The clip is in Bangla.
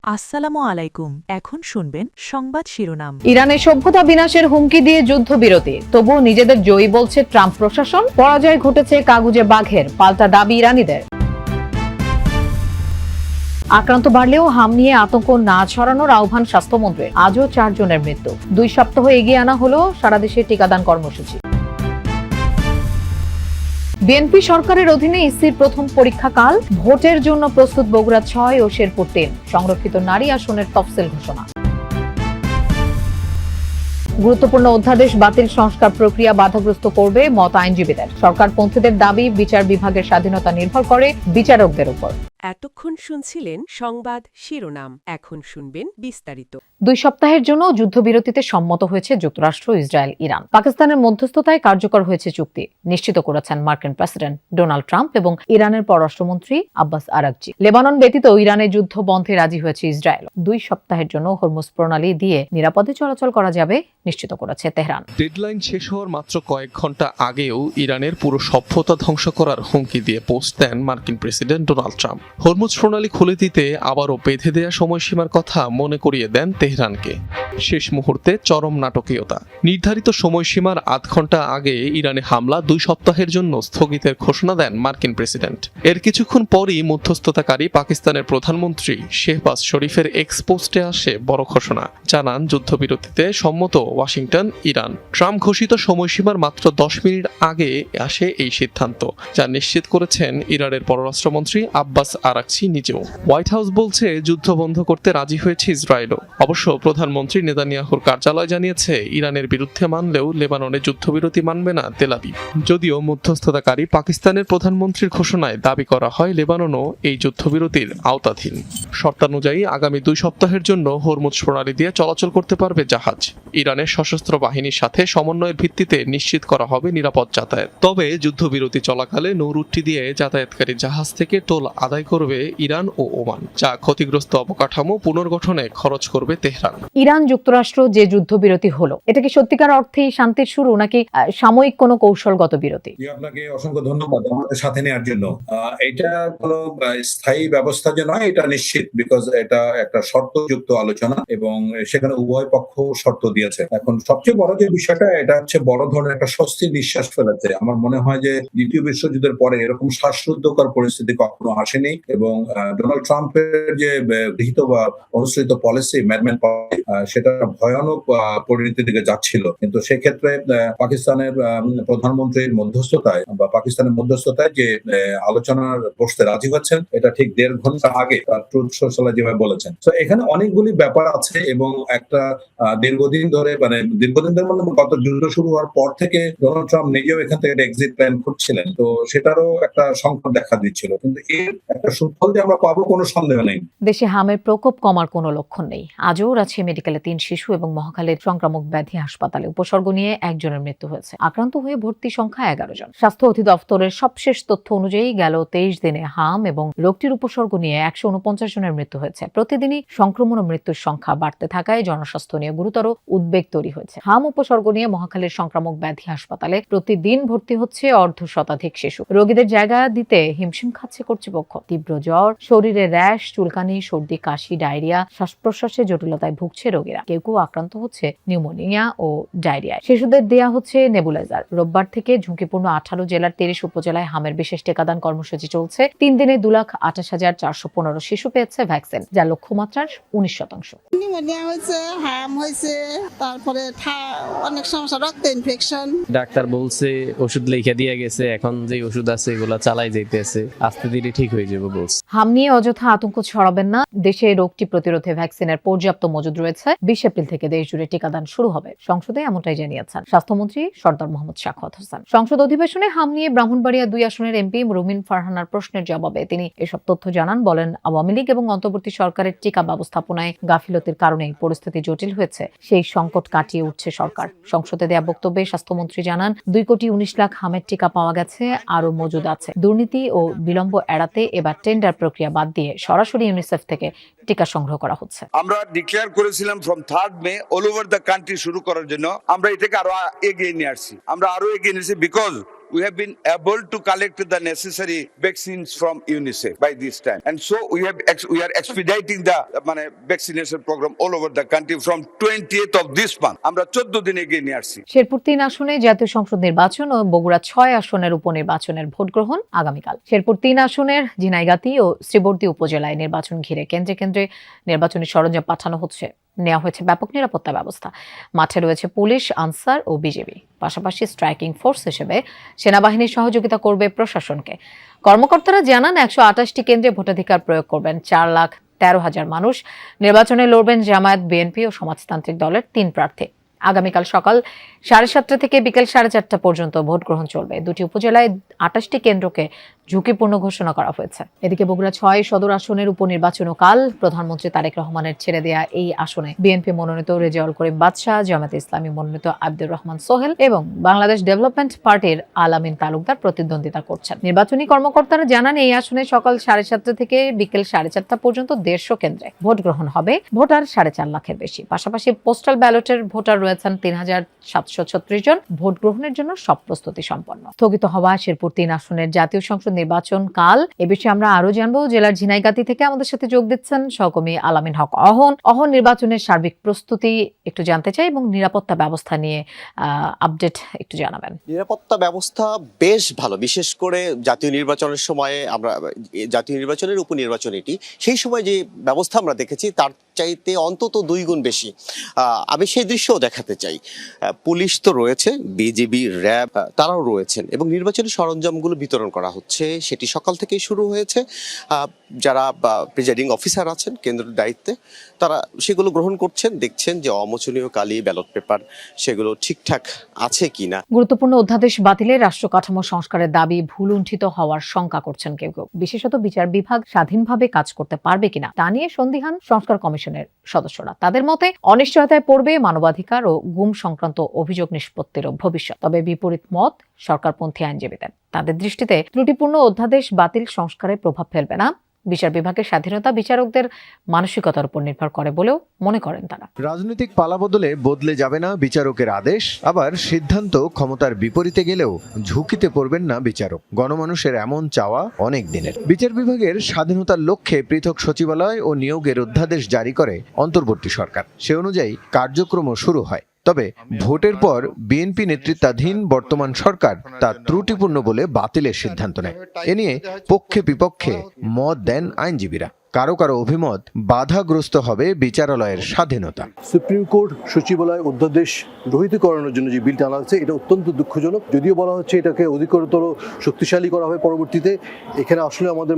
আসসালামু আলাইকুম। এখন শুনবেন সংবাদ শিরোনাম। ইরানের সভ্যতা বিনাশের হুমকি দিয়ে যুদ্ধবিরতি, তবুও নিজেদের জয়ী বলছে ট্রাম্প প্রশাসন। পরাজয় ঘটেছে কাগুজে বাঘের, পাল্টা দাবি ইরানিদের। আক্রান্ত বাড়লেও হাম নিয়ে আতঙ্ক না ছড়ানোর আহ্বান স্বাস্থ্যমন্ত্রীর। আজও 4 জনের মৃত্যু। 2 সপ্তাহ এগিয়ে আনা হলো সারা দেশে টিকাদান কর্মসূচি। বিএনপি সরকারের অধীনে ইসির প্রথম পরীক্ষাকাল। ভোটের জন্য প্রস্তুত বগুড়া 6 ও শেরপুর 3। সংরক্ষিত নারী আসনের তফসিল ঘোষণা। গুরুত্বপূর্ণ অধ্যাদেশ বাতিল সংস্কার প্রক্রিয়া বাধাগ্রস্ত করবে মত আইনজীবীদের। সরকারপন্থীদের দাবি, বিচার বিভাগের স্বাধীনতা নির্ভর করে বিচারকদের উপর। এতক্ষণ শুনছিলেন সংবাদ শিরোনাম, এখন শুনবেন বিস্তারিত। 2 সপ্তাহের জন্য যুদ্ধবিরতিতে সম্মত হয়েছে যুক্তরাষ্ট্র, ইসরায়েল, ইরান। পাকিস্তানের মধ্যস্থতায় কার্যকর হয়েছে চুক্তি, নিশ্চিত করেছেন মার্কিন প্রেসিডেন্ট ডোনাল্ড ট্রাম্প এবং ইরানের পররাষ্ট্রমন্ত্রী আব্বাস আরাগচি। লেবানন ব্যতীত ইরানে যুদ্ধ বন্ধে রাজি হয়েছে ইসরায়েল। 2 সপ্তাহের জন্য হরমুজ প্রণালী দিয়ে নিরাপদে চলাচল করা যাবে, নিশ্চিত করেছে তেহরান। ডেডলাইন শেষ হওয়ার মাত্র কয়েক ঘন্টা আগেও ইরানের পুরো সভ্যতা ধ্বংস করার হুমকি দিয়ে পোস্ট দেন মার্কিন প্রেসিডেন্ট ডোনাল্ড ট্রাম্প। হরমুজ প্রণালী খুলে দিতে আবারও বেঁধে দেয়া সময়সীমার কথা মনে করিয়ে দেন তেহরানকে। শেষ মুহূর্তে চরম নাটকীয়তা। নির্ধারিত সময়সীমার আধ ঘন্টা আগে ইরানে হামলা 2 সপ্তাহের জন্য স্থগিতের ঘোষণা দেন মার্কিন প্রেসিডেন্ট। এর কিছুক্ষণ পরই মধ্যস্থতাকারী পাকিস্তানের প্রধানমন্ত্রী শেহবাজ শরীফের এক্স পোস্টে আসে বড় ঘোষণা। জানান যুদ্ধবিরতিতে সম্মত ওয়াশিংটন, ইরান। ট্রাম্প ঘোষিত সময়সীমার মাত্র 10 মিনিট আগে আসে এই সিদ্ধান্ত, যা নিশ্চিত করেছেন ইরানের পররাষ্ট্রমন্ত্রী আব্বাস আরাগচি নিজেও। হোয়াইট হাউস বলছে যুদ্ধ বন্ধ করতে রাজি হয়েছে ইসরায়েলও। অবশ্য প্রধানমন্ত্রী নেতানিয়াহুর কার্যালয় জানিয়েছে ইরানের বিরুদ্ধে মানলেও লেবাননে যুদ্ধবিরতি মানবে না তেল আবিব। যদিও মধ্যস্থতাকারী পাকিস্তানের প্রধানমন্ত্রীর ঘোষণায় দাবি করা হয় লেবাননও এই যুদ্ধবিরতির আওতাধীন। শর্তানুযায়ী আগামী 2 সপ্তাহের জন্য হরমুজ প্রণালী দিয়ে চলাচল করতে পারবে জাহাজ। ইরানের সশস্ত্র বাহিনীর সাথে সমন্বয়ের ভিত্তিতে নিশ্চিত করা হবে নিরাপদ যাতায়াত। তবে যুদ্ধবিরতি চলাকালে নৌরুটটি দিয়ে যাতায়াতকারী জাহাজ থেকে টোল আদায় করবে ইরান ও ওমান, যা ক্ষতিগ্রস্ত অবকাঠামো পুনর্গঠনে খরচ করবে তেহরান। ইরান যুক্তরাষ্ট্র যে যুদ্ধবিরতি হলো, এটা কি সত্যিকার অর্থেই শান্তির শুরু নাকি সাময়িক কোনো কৌশলগত বিরতি? আপনাকে অসংখ্য ধন্যবাদ আমাদের সাথে নেওয়ার জন্য। এটা কোনো স্থায়ী ব্যবস্থা যে নয় এটা নিশ্চিত, বিকজ এটা একটা শর্তযুক্ত আলোচনা এবং সেখানে উভয় পক্ষ শর্ত দিয়েছে। এখন সবচেয়ে বড় যে বিষয়টা, এটা হচ্ছে বড় ধরনের একটা স্বস্তির নিঃশ্বাস ফেলেছে। আমার মনে হয় যে দ্বিতীয় বিশ্বযুদ্ধের পরে এরকম শ্বাসরুদ্ধকর পরিস্থিতি কখনো আসেনি এবং ডোনাল্ড ট্রাম্পের যে গৃহীত বা অনুসৃত পলিসি, ম্যাডম্যান পলিসি, সেটা ভয়ানক পরিণতির দিকে যাচ্ছিল। কিন্তু সেক্ষেত্রে পাকিস্তানের প্রধানমন্ত্রীর মধ্যস্থতায় বা পাকিস্তানের মধ্যস্থতায় যে আলোচনার বসতে রাজি হচ্ছেন, এটা ঠিক 1.5 ঘন্টা আগে তার ট্রুথ সোশ্যালে যেভাবে বলেছেন। তো এখানে অনেকগুলি ব্যাপার আছে এবং একটা দীর্ঘদিন ধরে মানে গত যুদ্ধ শুরু হওয়ার পর থেকে ডোনাল্ড ট্রাম্প নিজেও এখান থেকে এক্সিট প্ল্যান করছিলেন। তো সেটারও একটা সংকট দেখা দিচ্ছিল, কিন্তু এর একটা সুফল যে আমরা পাবো কোনো সন্দেহ নেই। দেশে হামের প্রকোপ কমার কোনো লক্ষণ নেই। আজও রাজশাহী মেডিকেলে 3 শিশু এবং মহাখালীর সংক্রামক ব্যাধি হাসপাতালে উপসর্গ নিয়ে 1 জনের মৃত্যু হয়েছে। আক্রান্ত হয়ে ভর্তি সংখ্যা 11 জন। স্বাস্থ্য অধিদপ্তরের সবশেষ তথ্য অনুযায়ী গেল 23 দিনে হাম এবং রোগটির উপসর্গ নিয়ে 149 জনের মৃত্যু হয়েছে। প্রতিদিনই সংক্রমণ ও মৃত্যুর সংখ্যা বাড়তে থাকায় জনস্বাস্থ্য নিয়ে গুরুতর উদ্বেগ তৈরি হয়েছে। হাম উপসর্গ নিয়ে মহাখালীর সংক্রামক ব্যাধি হাসপাতালে প্রতিদিন ভর্তি হচ্ছে 1/2 শিশু। রোগীদের জায়গা দিতে হিমশিম খাচ্ছে কর্তৃপক্ষ। তীব্র জ্বর, শরীরে র্যাশ, চুলকানি, সর্দি, কাশি, ডায়রিয়া, শ্বাস-প্রশ্বাসের জটিলতায় ভুগছে রোগীরা। কেউ কেউ আক্রান্ত হচ্ছে নিউমোনিয়া ও ডায়রিয়ায়। শিশুদের দেয়া হচ্ছে নেবুলাইজার। রোববার থেকে ঝুঁকিপূর্ণ 18 জেলার 23 উপজেলায় হামের বিশেষ টিকাদান কর্মসূচি চলছে। 3 দিনে 2,28,415 শিশু পেয়েছে ভ্যাকসিন, যা লক্ষ্যমাত্রার 19%। নিউমোনিয়া হয়েছে, হাম হয়েছে, তারপরে অনেক সমস্যা, রক্ত ইনফেকশন। ডাক্তার বলছে ওষুধ লিখে দিয়ে গেছে, এখন যে ওষুধ আছে এগুলা চালাই যাইতেছে, আস্তে ধীরে ঠিক হয়ে যাবে বলছে। হাম নিয়ে অযথা আতঙ্ক ছড়াবেন না। দেশে রোগটি প্রতিরোধে ভ্যাকসিনের পর্যাপ্ত মজুদ রয়েছে। 20 এপ্রিল থেকে দেশ জুড়ে টিকাদান শুরু হবে। সংসদে এমনটাই জানিয়েছেন স্বাস্থ্যমন্ত্রী সরদার মোহাম্মদ সাখাওয়াত হোসেন। সংসদ অধিবেশনে হাম নিয়ে ব্রাহ্মণবাড়িয়া 2 আসনের এমপি রুমিন ফারহানার প্রশ্নের জবাবে তিনি এসব তথ্য জানান। বলেন, আওয়ামী লীগ এবং অন্তর্বর্তী সরকারের টিকা ব্যবস্থাপনায় গাফিলতির কারণে পরিস্থিতি জটিল হয়েছে। সেই সংকট কাটিয়ে উঠছে সরকার। সংসদে দেয়া বক্তব্যে স্বাস্থ্যমন্ত্রী জানান, 2,19,00,000 হামের টিকা পাওয়া গেছে, আরো মজুদ আছে। দুর্নীতি ও বিলম্ব এড়াতে এবার টেন্ডার প্রক্রিয়া বাদ দিয়ে সরাসরি ইউনিসেফ থেকে টিকা সংগ্রহ করা হচ্ছে। আমরা ডিক্লেয়ার করেছিলাম from 3rd may all over the country শুরু করার জন্য। আমরা এটাকে আরো এগিয়ে নিয়ে আসছি। আমরা আরো এগিয়ে নিয়েছি because we have been able to collect the necessary vaccines from UNICEF by this time. And so we are expediting the vaccination program all over the country from 20th of this month. আমরা 14 দিন এগিয়ে নিয়ে আসছি। শেরপুর 3 আসনে জাতীয় সংসদ নির্বাচন ও বগুড়া 6 আসনের উপনির্বাচনের ভোট গ্রহণ আগামীকাল। শেরপুর 3 আসনের ঝিনাইগাতি ও শ্রীবর্দী উপজেলায় নির্বাচন ঘিরে কেন্দ্রে কেন্দ্রে নির্বাচনী সরঞ্জাম পাঠানো হচ্ছে। নেওয়া হয়েছে ব্যাপক নিরাপত্তা ব্যবস্থা। মাঠে রয়েছে পুলিশ, আনসার ও বিজিবি। পাশাপাশি স্ট্রাইকিং ফোর্স হিসেবে সেনাবাহিনীর সহযোগিতা করবে প্রশাসনকে। কর্মকর্তারা জানান 128টি কেন্দ্রে ভোটাধিকার প্রয়োগ করবেন 4,13,000 মানুষ। নির্বাচনে লড়বেন জামায়াত, বিএনপি ও সমাজতান্ত্রিক দলের 3 প্রার্থী। আগামীকাল সকাল 7:30 থেকে বিকেল 4:30 পর্যন্ত ভোট গ্রহণ চলবে। দুটি উপজেলায় 28টি কেন্দ্রকে ঝুঁকিপূর্ণ ঘোষণা করা হয়েছে। এদিকে বগুড়া 6 সদর আসনের উপনির্বাচনও কাল। প্রধানমন্ত্রী তারেক রহমানের ছেড়ে দেয়া এই আসনে বিএনপি মনোনীত রেজাউল করিম বাদশা, জামায়াতে ইসলামী মনোনীত আব্দুর রহমান সোহেল এবং বাংলাদেশ ডেভেলপমেন্ট পার্টির আলামিন তালুকদার প্রতিদ্বন্দ্বিতা করছেন। নির্বাচনী কর্মকর্তারা জানান এই আসনে সকাল 7:30 থেকে বিকেল 4:30 পর্যন্ত 150 কেন্দ্রে ভোট গ্রহণ হবে। ভোটার 4.5 লাখের বেশি। পাশাপাশি পোস্টাল ব্যালটের ভোটার রয়েছেন 3,736 জন। ভোট গ্রহণের জন্য সব প্রস্তুতি সম্পন্ন। স্থগিত হওয়া শেরপুর 3 আসনের জাতীয় সংসদ নির্বাচন কাল। এ বিষয়ে আমরা আরো জানবো। জেলার ঝিনাইগাতি থেকে আমাদের সাথে যোগ দিচ্ছেন সহকর্মী আলামিন হক অহন নির্বাচনের সার্বিক প্রস্তুতি একটু জানতে চাই এবং নিরাপত্তা ব্যবস্থা নিয়ে আপডেট একটু জানাবেন। নিরাপত্তা ব্যবস্থা বেশ ভালো, বিশেষ করে জাতীয় নির্বাচনের সময়ে আমরা জাতীয় নির্বাচনের উপনির্বাচন এটি, সেই সময় যে ব্যবস্থা আমরা দেখেছি তার চাইতে অন্তত 2 গুণ বেশি। আমি সেই দৃশ্যও দেখাতে চাই। পুলিশ তো রয়েছে, বিজিবি, র্যাব তারাও রয়েছেন এবং নির্বাচনী সরঞ্জামগুলো বিতরণ করা হচ্ছে। সেটি সকাল থেকেই শুরু হয়েছে। যারা প্রিজাইডিং অফিসার আছেন কেন্দ্রের দায়িত্বে, তারা সেগুলো গ্রহণ করছেন, দেখছেন যে অমোচনীয় কালি, ব্যালট পেপার সেগুলো ঠিকঠাক আছে কিনা। গুরুত্বপূর্ণ অধ্যাদেশ বাতিলে রাষ্ট্র কাঠামো সংস্কারের দাবি ভুলুণ্ঠিত হওয়ার শঙ্কা করছেন কেউ কেউ। বিশেষত বিচার বিভাগ স্বাধীনভাবে কাজ করতে পারবে কিনা তা নিয়ে সন্দিহান সংস্কার কমিশনের সদস্যরা। তাদের মতে অনিশ্চয়তায় পড়বে মানবাধিকার ও গুম সংক্রান্ত অভিযোগ নিষ্পত্তিরও ভবিষ্যৎ। তবে বিপরীত মত সরকারপন্থী আইনজীবীদের। তাদের দৃষ্টিতে ত্রুটিপূর্ণ অধ্যাদেশ বাতিল সংস্কারে প্রভাব ফেলবে না। বিচার বিভাগের স্বাধীনতা বিচারকদের মানসিকতার উপর নির্ভর করে বলেও মনে করেন তারা। রাজনৈতিক পালাবদলে বদলে যাবে না বিচারকের আদেশ। আবার সিদ্ধান্ত ক্ষমতার বিপরীতে গেলেও ঝুঁকিতে পড়বেন না বিচারক। গণমানুষের এমন চাওয়া অনেক দিনের। বিচার বিভাগের স্বাধীনতার লক্ষ্যে পৃথক সচিবালয় ও নিয়োগের অধ্যাদেশ জারি করে অন্তর্বর্তী সরকার। সে অনুযায়ী কার্যক্রমও শুরু হয়। তবে ভোটের পর বিএনপি নেতৃত্বাধীন বর্তমান সরকার তা ত্রুটিপূর্ণ বলে বাতিলের সিদ্ধান্ত নেয়। এ নিয়ে পক্ষে বিপক্ষে মত দেন আইনজীবীরা। কারো কারো অভিমত বাধাগ্রস্ত হবে বিচারালয়ের স্বাধীনতা। সুপ্রিম কোর্ট সচিবালয় অধ্যাদেশ রহিতকরণের জন্য যে বিলটা আনা হচ্ছে এটা অত্যন্ত দুঃখজনক। যদিও বলা হচ্ছে এটাকে অধিকতর শক্তিশালী করা হবে পরবর্তীতে, এখানে আসলে আমাদের